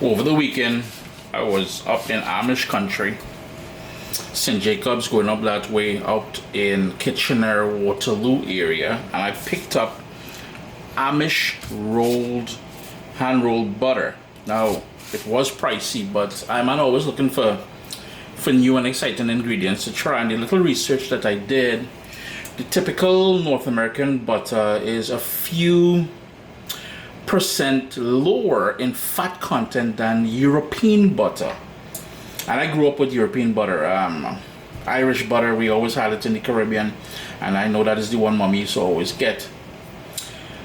Over the weekend, I was up in Amish country, St. Jacobs, going up that way, out in Kitchener, Waterloo area, and I picked up Amish hand-rolled butter. Now, it was pricey, but I'm always looking for new and exciting ingredients to try. And the little research that I did, the typical North American butter is a few percent lower in fat content than European butter. And I grew up with European butter. Irish butter, we always had it in the Caribbean, and I know that is the one mommy used to always get.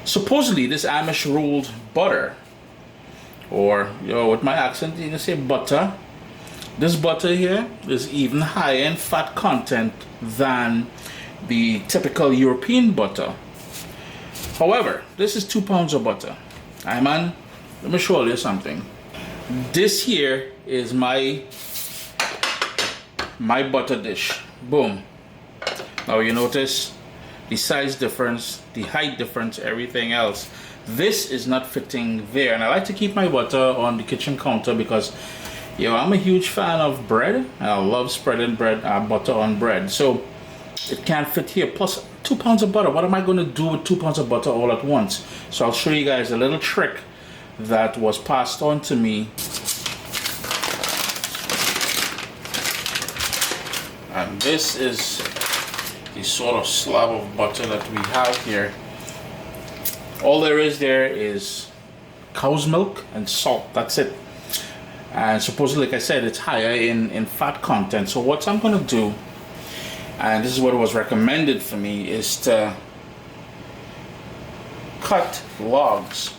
Supposedly this Amish rolled butter, or with my accent you can say butter, this butter here is even higher in fat content than the typical European butter. However, this is 2 pounds of butter. Hey man, let me show you something. This here is my butter dish. Boom. Now you notice the size difference, the height difference, everything else. This is not fitting there, and I like to keep my butter on the kitchen counter because I'm a huge fan of bread, and I love spreading butter on bread. So it can't fit here. Plus 2 pounds of butter. What am I going to do with 2 pounds of butter all at once? So I'll show you guys a little trick that was passed on to me. And this is the sort of slab of butter that we have here. All there is cow's milk and salt. That's it. And supposedly, like I said, it's higher in fat content. So what I'm going to do, and this is what was recommended for me, is to cut logs.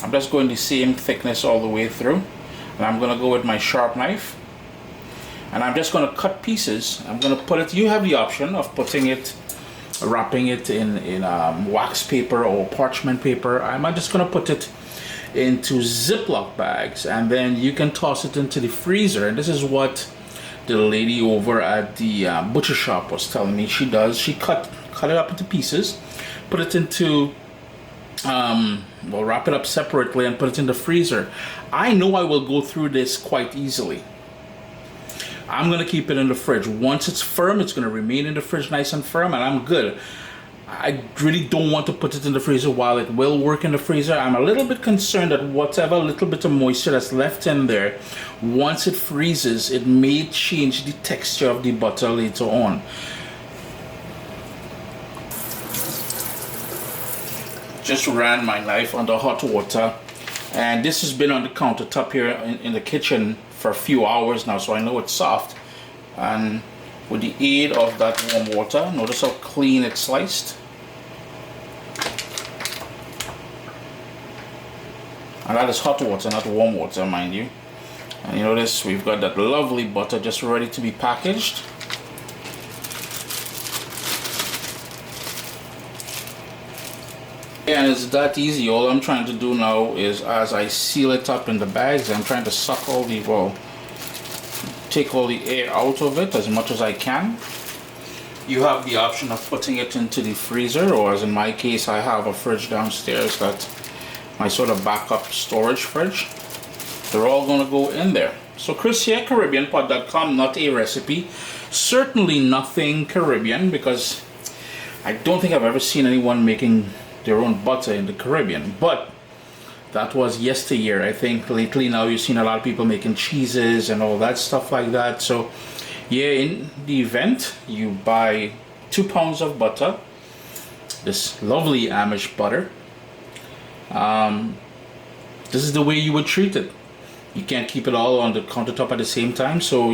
I'm just going the same thickness all the way through, and I'm going to go with my sharp knife, and I'm just going to cut pieces. I'm going to put it, you have the option of putting it, wrapping it in wax paper or parchment paper. I'm just going to put it into Ziploc bags, and then you can toss it into the freezer. And this is what the lady over at the butcher shop was telling me she does. She cut it up into pieces, put it into wrap it up separately and put it in the freezer. I know I will go through this quite easily. I'm gonna keep it in the fridge. Once it's firm, it's gonna remain in the fridge nice and firm, and I'm good. I really don't want to put it in the freezer while it will work in the freezer. I'm a little bit concerned that whatever little bit of moisture that's left in there, once it freezes, it may change the texture of the butter later on. Just ran my knife under hot water, and this has been on the countertop here in the kitchen for a few hours now, so I know it's soft. And with the aid of that warm water, notice how clean it's sliced. And that is hot water, not warm water, mind you. And you notice we've got that lovely butter just ready to be packaged. And it's that easy. All I'm trying to do now is, as I seal it up in the bags, I'm trying to suck all the, take all the air out of it as much as I can. You have the option of putting it into the freezer, or as in my case, I have a fridge downstairs, that my sort of backup storage fridge. They're all going to go in there. So Chris here, CaribbeanPot.com, not a recipe. Certainly nothing Caribbean, because I don't think I've ever seen anyone making their own butter in the Caribbean. But that was yesteryear. I think lately now you've seen a lot of people making cheeses and all that stuff like that. So yeah, in the event, you buy 2 pounds of butter, this lovely Amish butter. This is the way you would treat it. You can't keep it all on the countertop at the same time, so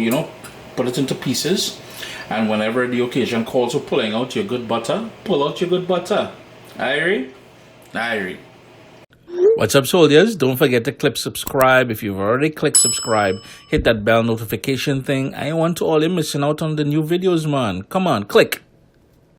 put it into pieces, and whenever the occasion calls for pulling out your good butter, pull out your good butter. Irie. What's up, soldiers? Don't forget to click subscribe. If you've already clicked subscribe, hit that bell notification thing. I want to all you missing out on the new videos, man. Come on, click.